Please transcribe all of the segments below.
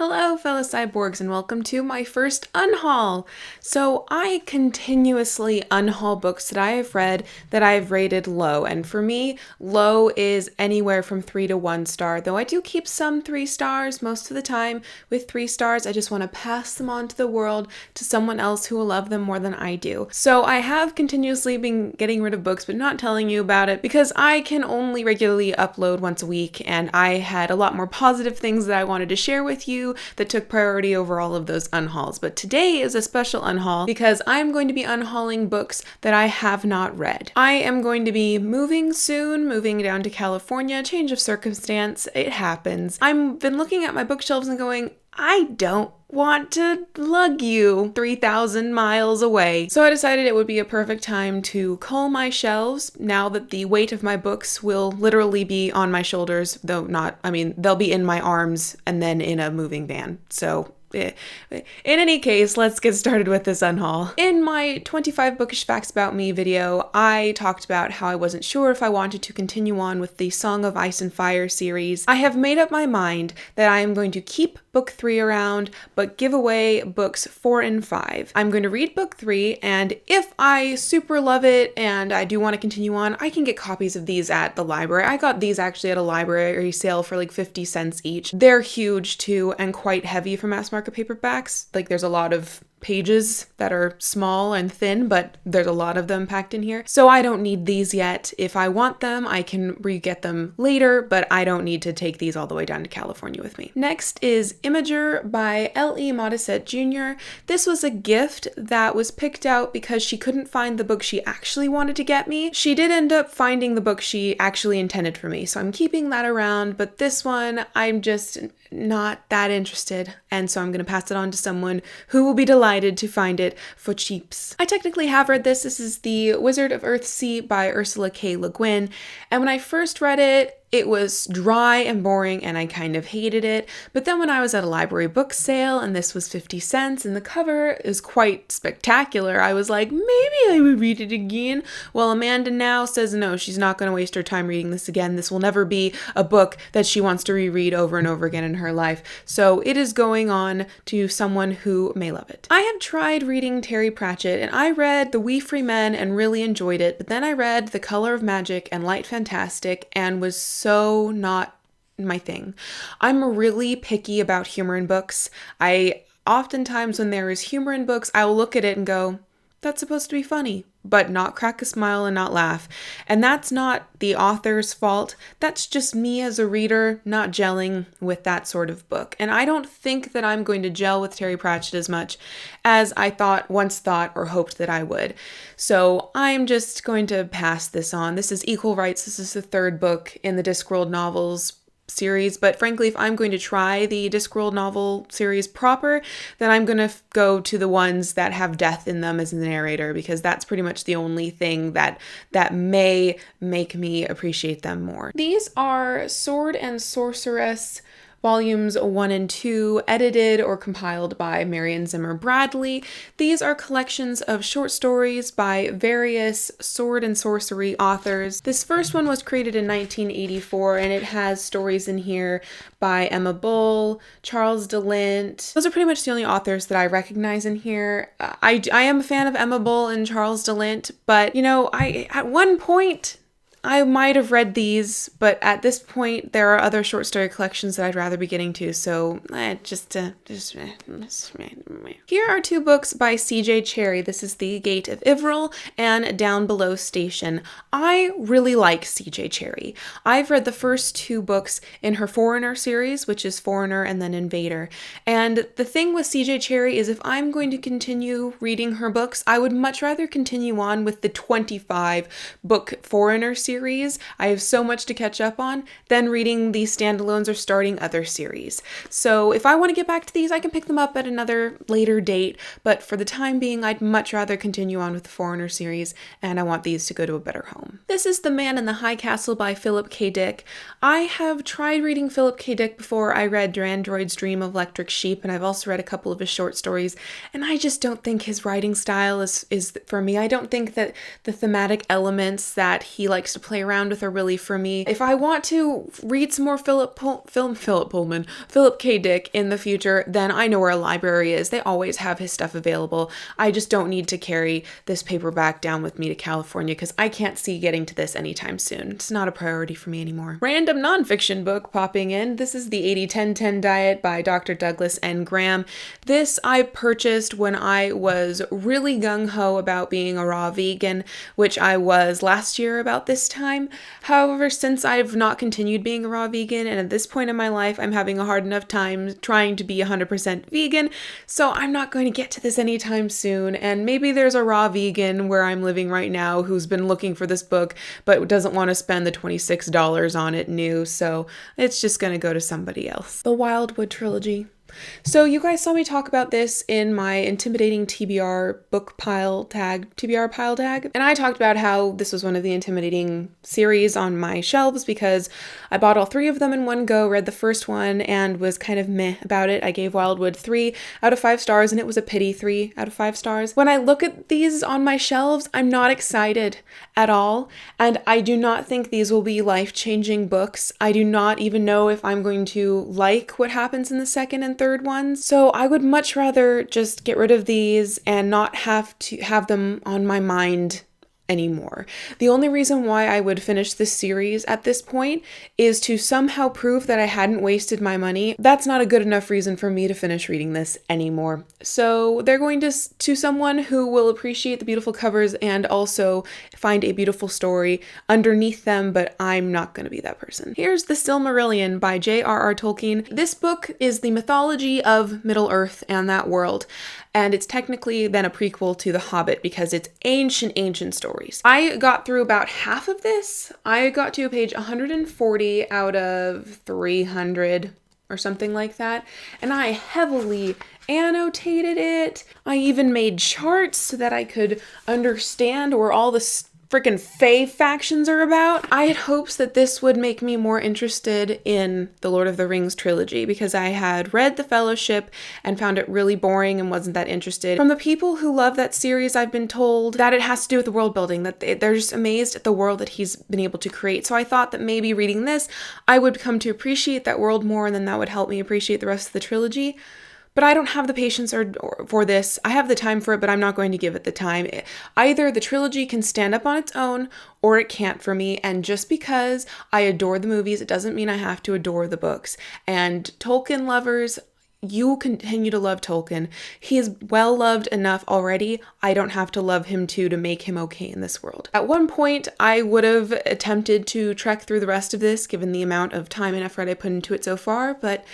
Hello, fellow cyborgs, and welcome to my first Unhaul. So I continuously unhaul books that I have read that I've rated low, and for me, low is anywhere from 3 to 1 star, though I do keep some 3 stars most of the time. With 3 stars, I just want to pass them on to the world to someone else who will love them more than I do. So I have continuously been getting rid of books, but not telling you about it because I can only regularly upload once a week, and I had a lot more positive things that I wanted to share with you that took priority over all of those unhauls. But today is a special unhaul because I'm going to be unhauling books that I have not read. I am going to be moving soon, moving down to California, change of circumstance, it happens. I've been looking at my bookshelves and going, I don't want to lug you 3,000 miles away. So I decided it would be a perfect time to cull my shelves now that the weight of my books will literally be on my shoulders, though not, they'll be in my arms and then in a moving van. So in any case, let's get started with this unhaul. In my 25 Bookish Facts About Me video, I talked about how I wasn't sure if I wanted to continue on with the Song of Ice and Fire series. I have made up my mind that I am going to keep book 3 around, but give away books 4 and 5. I'm going to read book 3, and if I super love it and I do want to continue on, I can get copies of these at the library. I got these actually at a library sale for like 50 cents each. They're huge too and quite heavy for mass market paperbacks. Like there's a lot of pages that are small and thin, but there's a lot of them packed in here. So I don't need these yet. If I want them, I can re-get them later, but I don't need to take these all the way down to California with me. Next is Imager by L.E. Modisette Jr. This was a gift that was picked out because she couldn't find the book she actually wanted to get me. She did end up finding the book she actually intended for me, so I'm keeping that around, but this one, I'm just not that interested, and so I'm going to pass it on to someone who will be delighted to find it for cheaps. I technically have read this. This is The Wizard of Earthsea by Ursula K. Le Guin, and when I first read it, it was dry and boring and I kind of hated it, but then when I was at a library book sale and this was 50 cents and the cover is quite spectacular, I was like, maybe I would read it again. Well, Amanda now says no, she's not going to waste her time reading this again. This will never be a book that she wants to reread over and over again in her life, so it is going on to someone who may love it. I have tried reading Terry Pratchett, and I read The We Free Men and really enjoyed it, but then I read The Color of Magic and Light Fantastic and was so not my thing. I'm really picky about humor in books. Oftentimes when there is humor in books, I will look at it and go, that's supposed to be funny, but not crack a smile and not laugh. And that's not the author's fault. That's just me as a reader not gelling with that sort of book. And I don't think that I'm going to gel with Terry Pratchett as much as I once thought or hoped that I would. So I'm just going to pass this on. This is Equal Rights. This is the 3rd book in the Discworld novels series, but frankly, if I'm going to try the Discworld novel series proper, then I'm going to go to the ones that have death in them as the narrator, because that's pretty much the only thing that may make me appreciate them more. These are Sword and Sorceress Volumes 1 and 2, edited or compiled by Marion Zimmer Bradley. These are collections of short stories by various sword and sorcery authors. This first one was created in 1984, and it has stories in here by Emma Bull, Charles DeLint. Those are pretty much the only authors that I recognize in here. I am a fan of Emma Bull and Charles DeLint, but at one point, I might have read these, but at this point, there are other short story collections that I'd rather be getting to, so Here are 2 books by C.J. Cherryh. This is The Gate of Ivral and Down Below Station. I really like C.J. Cherryh. I've read the first 2 books in her Foreigner series, which is Foreigner and then Invader. And the thing with C.J. Cherryh is if I'm going to continue reading her books, I would much rather continue on with the 25 book Foreigner series. I have so much to catch up on than reading these standalones or starting other series. So if I want to get back to these, I can pick them up at another later date, but for the time being, I'd much rather continue on with the Foreigner series, and I want these to go to a better home. This is The Man in the High Castle by Philip K. Dick. I have tried reading Philip K. Dick before. I read Durandroid's Dream of Electric Sheep, and I've also read a couple of his short stories, and I just don't think his writing style is for me. I don't think that the thematic elements that he likes to play around with are really for me. If I want to read some more Philip K. Dick in the future, then I know where a library is. They always have his stuff available. I just don't need to carry this paperback down with me to California because I can't see getting to this anytime soon. It's not a priority for me anymore. Random nonfiction book popping in. This is the 80-10-10 Diet by Dr. Douglas N. Graham. This I purchased when I was really gung-ho about being a raw vegan, which I was last year about this time. However, since I've not continued being a raw vegan, and at this point in my life, I'm having a hard enough time trying to be 100% vegan, so I'm not going to get to this anytime soon. And maybe there's a raw vegan where I'm living right now who's been looking for this book, but doesn't want to spend the $26 on it new, so it's just going to go to somebody else. The Wildwood Trilogy. So you guys saw me talk about this in my intimidating TBR pile tag, and I talked about how this was one of the intimidating series on my shelves because I bought all 3 of them in one go, read the first one, and was kind of meh about it. I gave Wildwood 3 out of 5 stars, and it was a pity 3 out of 5 stars. When I look at these on my shelves, I'm not excited at all, and I do not think these will be life-changing books. I do not even know if I'm going to like what happens in the second and third ones. So I would much rather just get rid of these and not have to have them on my mind anymore. The only reason why I would finish this series at this point is to somehow prove that I hadn't wasted my money. That's not a good enough reason for me to finish reading this anymore. So they're going to someone who will appreciate the beautiful covers and also find a beautiful story underneath them, but I'm not going to be that person. Here's The Silmarillion by J.R.R. Tolkien. This book is the mythology of Middle-earth and that world. And it's technically then a prequel to The Hobbit because it's ancient stories. I got through about half of this. I got to page 140 out of 300 or something like that. And I heavily annotated it. I even made charts so that I could understand where all the freaking Fae factions are about. I had hopes that this would make me more interested in the Lord of the Rings trilogy because I had read The Fellowship and found it really boring and wasn't that interested. From the people who love that series, I've been told that it has to do with the world building, that they're just amazed at the world that he's been able to create. So I thought that maybe reading this, I would come to appreciate that world more and then that would help me appreciate the rest of the trilogy. But I don't have the patience for this. I have the time for it, but I'm not going to give it the time. Either the trilogy can stand up on its own, or it can't for me. And just because I adore the movies, it doesn't mean I have to adore the books. And Tolkien lovers, you will continue to love Tolkien. He is well loved enough already. I don't have to love him too to make him okay in this world. At one point, I would have attempted to trek through the rest of this, given the amount of time and effort I put into it so far, but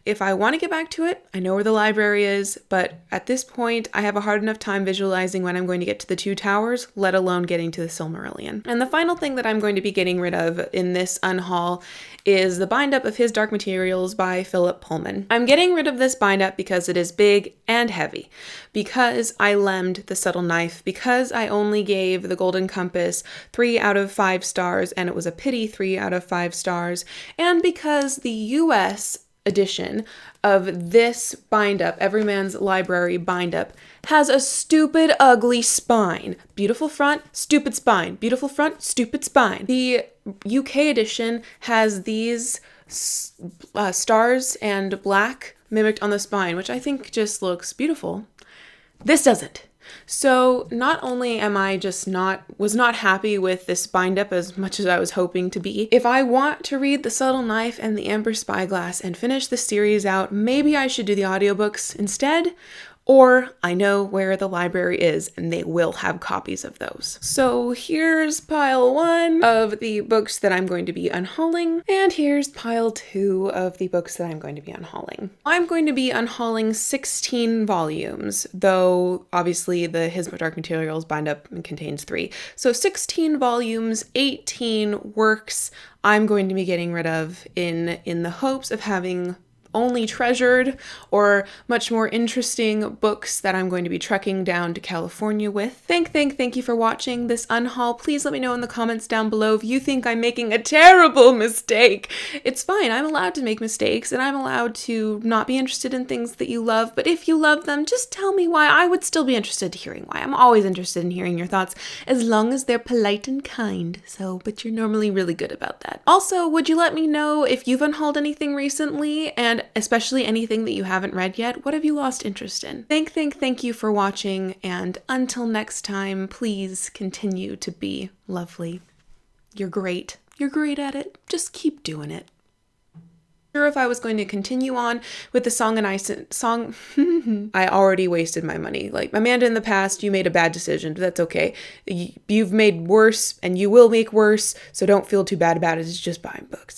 if I want to get back to it, I know where the library is, but at this point, I have a hard enough time visualizing when I'm going to get to the 2 towers, let alone getting to the Silmarillion. And the final thing that I'm going to be getting rid of in this unhaul is the bind-up of His Dark Materials by Philip Pullman. I'm getting rid of this bind-up because it is big and heavy, because I lemmed The Subtle Knife, because I only gave The Golden Compass 3 out of 5 stars, and it was a pity 3 out of 5 stars, and because the US edition of this bind-up, Everyman's Library bind-up, has a stupid, ugly spine. Beautiful front, stupid spine. Beautiful front, stupid spine. The UK edition has these stars and black mimicked on the spine, which I think just looks beautiful. This doesn't. So not only am I was not happy with this bind-up as much as I was hoping to be, if I want to read The Subtle Knife and The Amber Spyglass and finish the series out, maybe I should do the audiobooks instead, or I know where the library is and they will have copies of those. So here's pile 1 of the books that I'm going to be unhauling, and here's pile 2 of the books that I'm going to be unhauling. I'm going to be unhauling 16 volumes, though obviously the His Dark Materials bind-up contains 3. So 16 volumes, 18 works I'm going to be getting rid of in the hopes of having only treasured or much more interesting books that I'm going to be trekking down to California with. Thank you for watching this unhaul. Please let me know in the comments down below if you think I'm making a terrible mistake. It's fine. I'm allowed to make mistakes and I'm allowed to not be interested in things that you love, but if you love them, just tell me why. I would still be interested in hearing why. I'm always interested in hearing your thoughts as long as they're polite and kind. But you're normally really good about that. Also, would you let me know if you've unhauled anything recently, and especially anything that you haven't read yet? What have you lost interest in? Thank you for watching, and until next time, please continue to be lovely. You're great. You're great at it. Just keep doing it. Sure, if I was going to continue on with the song and I song, I already wasted my money. Like, Amanda, in the past, you made a bad decision, but that's okay. You've made worse and you will make worse, so don't feel too bad about it. It's just buying books.